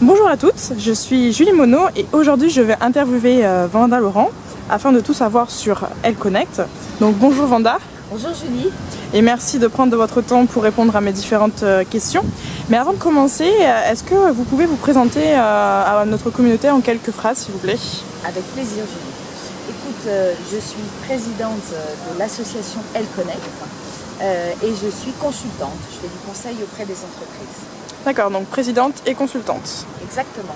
Bonjour à toutes, je suis Julie Monod et aujourd'hui je vais interviewer Vanda Laurent afin de tout savoir sur Elle Connect. Donc bonjour Vanda. Bonjour Julie. Et merci de prendre de votre temps pour répondre à mes différentes questions. Mais avant de commencer, est-ce que vous pouvez vous présenter à notre communauté en quelques phrases s'il vous plaît? Avec plaisir Julie. Écoute, je suis présidente de l'association Elle Connect et je suis consultante. Je fais du conseil auprès des entreprises. D'accord, donc présidente et consultante. Exactement.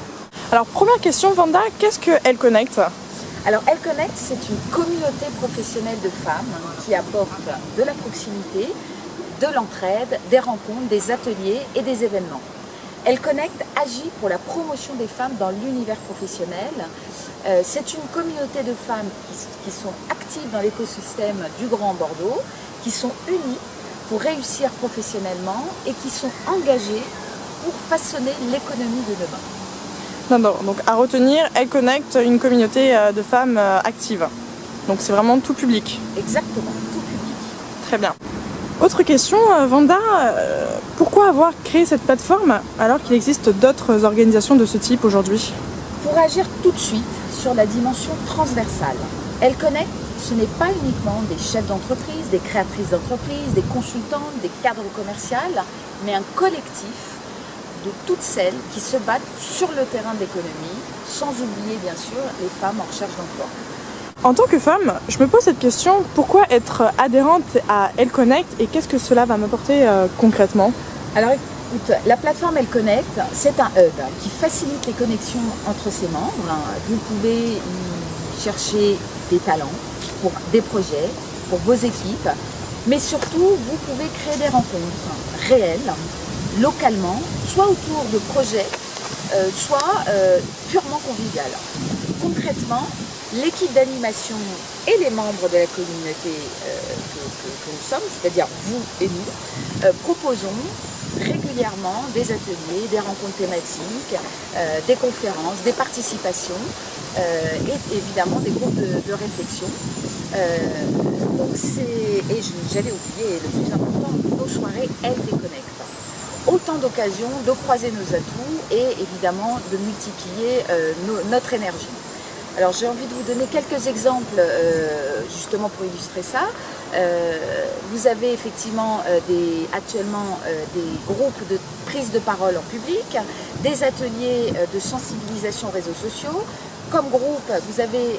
Alors première question Vanda, qu'est-ce que Elle Connect? Alors Elle Connect, c'est une communauté professionnelle de femmes qui apporte de la proximité, de l'entraide, des rencontres, des ateliers et des événements. Elle Connect agit pour la promotion des femmes dans l'univers professionnel. C'est une communauté de femmes qui sont actives dans l'écosystème du Grand Bordeaux, qui sont unies pour réussir professionnellement et qui sont engagées pour façonner l'économie de demain. Non, donc à retenir, Elle Connect, une communauté de femmes actives. Donc c'est vraiment tout public. Exactement, tout public. Très bien. Autre question, Vanda, pourquoi avoir créé cette plateforme alors qu'il existe d'autres organisations de ce type aujourd'hui? Pour agir tout de suite sur la dimension transversale. Elle Connect, ce n'est pas uniquement des chefs d'entreprise, des créatrices d'entreprise, des consultantes, des cadres commerciaux, mais un collectif de toutes celles qui se battent sur le terrain de l'économie, sans oublier bien sûr les femmes en recherche d'emploi. En tant que femme, je me pose cette question, pourquoi être adhérente à Elle Connect et qu'est-ce que cela va m'apporter concrètement? Alors écoute, la plateforme Elle Connect, c'est un hub qui facilite les connexions entre ses membres. Vous pouvez y chercher des talents pour des projets, pour vos équipes, mais surtout vous pouvez créer des rencontres réelles, localement, soit autour de projets, soit purement conviviales. Concrètement, l'équipe d'animation et les membres de la communauté que nous sommes, c'est-à-dire vous et nous, proposons régulièrement des ateliers, des rencontres thématiques, des conférences, des participations et évidemment des groupes de réflexion. Et j'allais oublier le plus important, nos soirées Elle Connect. Autant d'occasions de croiser nos atouts et évidemment de multiplier notre énergie. Alors j'ai envie de vous donner quelques exemples justement pour illustrer ça. Vous avez effectivement actuellement des groupes de prise de parole en public, des ateliers de sensibilisation aux réseaux sociaux. Comme groupe, vous avez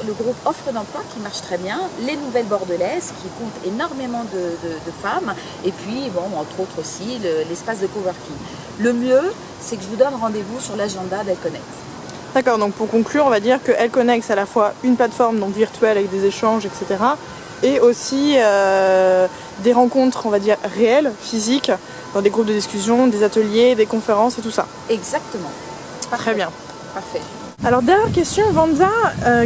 le groupe Offre d'emploi qui marche très bien, les Nouvelles Bordelaises qui comptent énormément de femmes, et puis, bon, entre autres aussi, l'espace de coworking. Le mieux, c'est que je vous donne rendez-vous sur l'agenda d'Elle Connect. D'accord, donc pour conclure, on va dire que Elle Connect, c'est à la fois une plateforme donc virtuelle avec des échanges, etc. et aussi des rencontres, on va dire, réelles, physiques, dans des groupes de discussion, des ateliers, des conférences et tout ça. Exactement. Parfait. Très bien. Parfait. Alors dernière question, Vanda,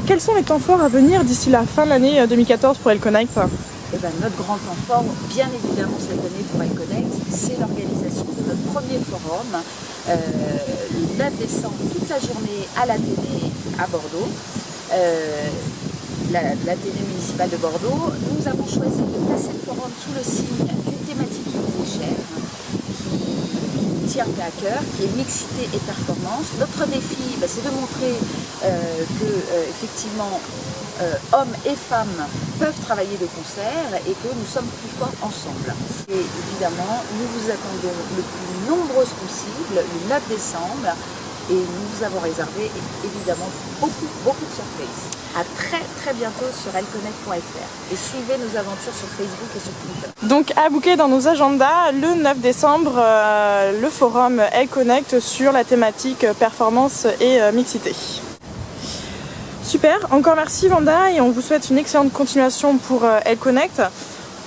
quels sont les temps forts à venir d'ici la fin de l'année 2014 pour Elle Connect? Notre grand temps fort, bien évidemment cette année pour Elle Connect, c'est l'organisation de notre premier forum, le 9 décembre, toute la journée à l'Athénée à Bordeaux, l'Athénée municipale de Bordeaux. Nous avons choisi de placer le forum sous le signe d'une thématique qui nous est chère, qui tient à cœur, qui est mixité et performance. Notre défi, c'est de montrer que effectivement hommes et femmes peuvent travailler de concert et que nous sommes plus forts ensemble. Et évidemment, nous vous attendons le plus nombreuses possible le 9 décembre et nous vous avons réservé évidemment beaucoup de surprises. À très bientôt sur elleconnect.fr et suivez nos aventures sur Facebook et sur Twitter. Donc à booker dans nos agendas le 9 décembre le forum Elle Connect sur la thématique performance et mixité. Super, encore merci Vanda et on vous souhaite une excellente continuation pour Elle Connect.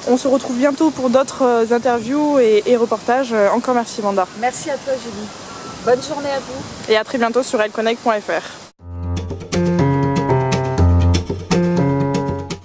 On se retrouve bientôt pour d'autres interviews et reportages. Encore merci Vanda. Merci à toi Julie. Bonne journée à vous. Et à très bientôt sur elleconnect.fr.